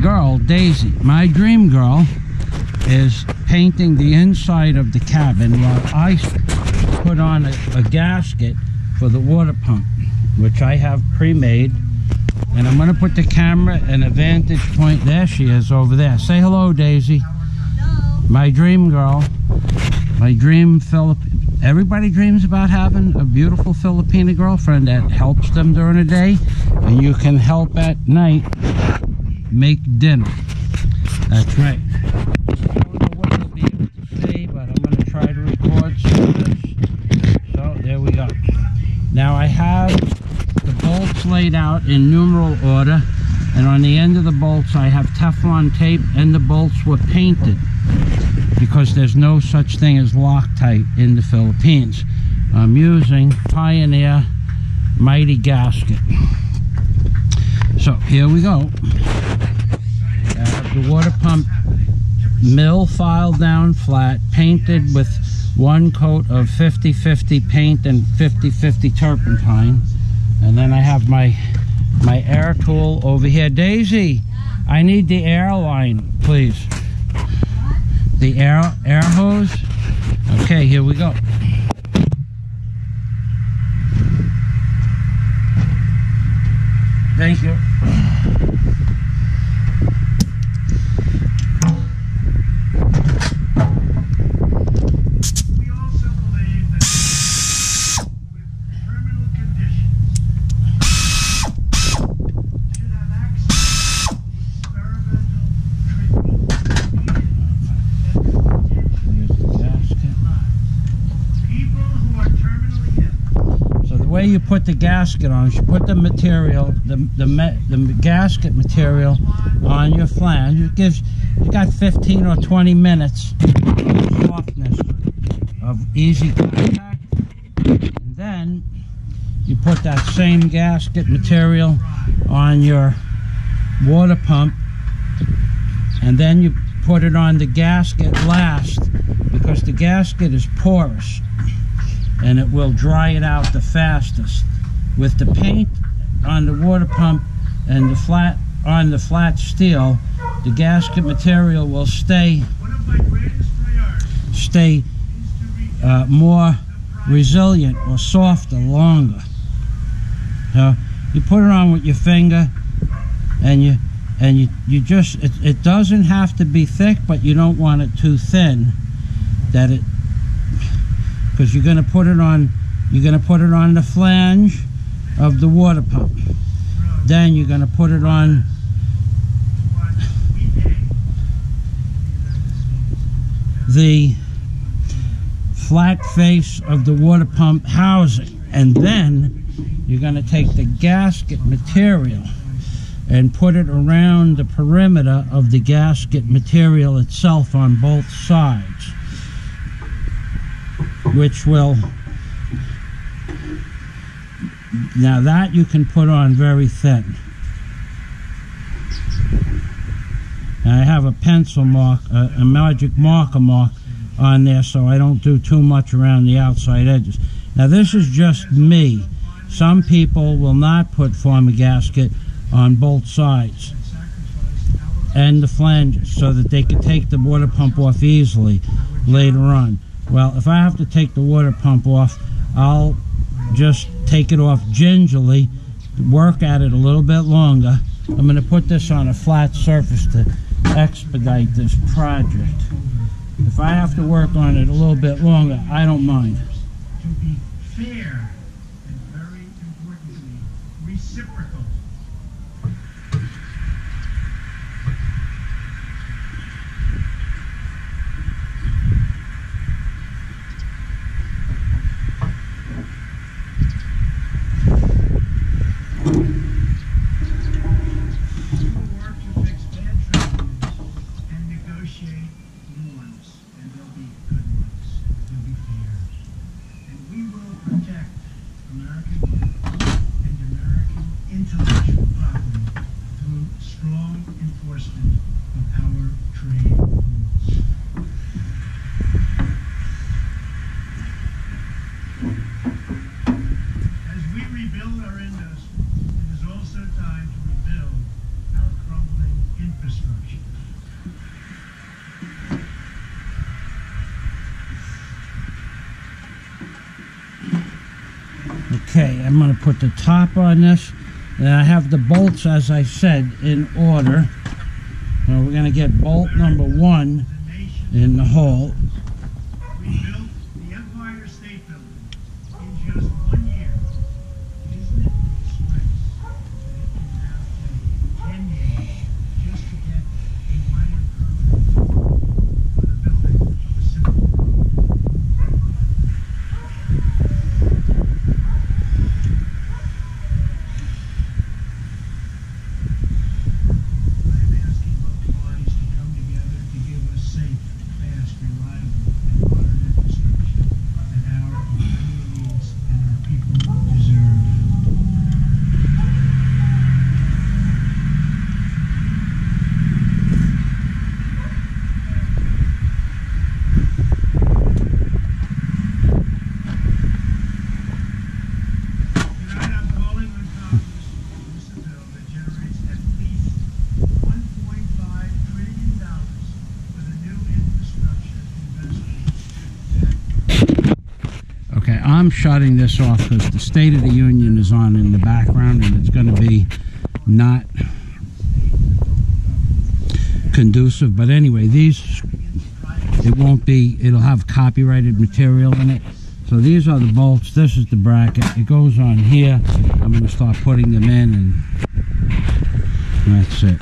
girl, Daisy, my dream girl, is painting the inside of the cabin while I put on a gasket for the water pump, which I have pre-made. And I'm going to put the camera in a vantage point. There she is over there. Say hello, Daisy. Hello. My dream girl. My dream everybody dreams about having a beautiful Filipina girlfriend that helps them during the day, and you can help at night make dinner. That's right. I don't know what you'll be able to see, but I'm going to try to record some of this. So there we go. Now I have the bolts laid out in numeral order, and on the end of the bolts I have Teflon tape, and the bolts were painted because there's no such thing as Loctite in the Philippines. I'm using Pioneer Mighty Gasket. So here we go. I have the water pump mill filed down flat, painted with one coat of 50-50 paint and 50-50 turpentine. And then I have my air tool over here. Daisy, I need the air line, please. The air hose. Okay, here we go. Thank you. You put the gasket on. You put the material, the gasket material on your flange. It gives, you got 15 or 20 minutes of softness, of easy contact, and then you put that same gasket material on your water pump, and then you put it on the gasket last, because the gasket is porous and it will dry it out the fastest. With the paint on the water pump and the flat steel, the gasket material will stay more resilient or softer longer. So you put it on with your finger, and you just, it doesn't have to be thick, but you don't want it too thin, that it, because you're going to put it on the flange of the water pump. Then you're going to put it on the flat face of the water pump housing, and then you're going to take the gasket material and put it around the perimeter of the gasket material itself on both sides, which will, now that you can put on very thin. Now I have a pencil mark, a magic marker mark on there, so I don't do too much around the outside edges. Now this is just me. Some people will not put form a gasket on both sides and the flanges, so that they can take the water pump off easily later on. Well, if I have to take the water pump off, I'll just take it off gingerly, work at it a little bit longer. I'm going to put this on a flat surface to expedite this project. If I have to work on it a little bit longer, I don't mind. To be fair and very importantly, reciprocal. Infrastructure. Okay, I'm going to put the top on this. And I have the bolts, as I said, in order. We're going to get bolt number 1 in the hole. We built the Empire State Building in just 1 year. Isn't it a disgrace that it can now take 10 years just to get a minor permit for the building of a simple road? I'm asking both parties to come together to give us safe, fast, reliable, and modern infrastructure that our communities and our people deserve. Tonight I'm calling on Congress to introduce a bill that generates at least $1.5 trillion for the new infrastructure investment. Okay, I'm shutting this off because the State of the Union is on in the background and it's going to be not conducive. But anyway, these, it won't be, it'll have copyrighted material in it. So these are the bolts. This is the bracket. It goes on here. I'm going to start putting them in, and that's it.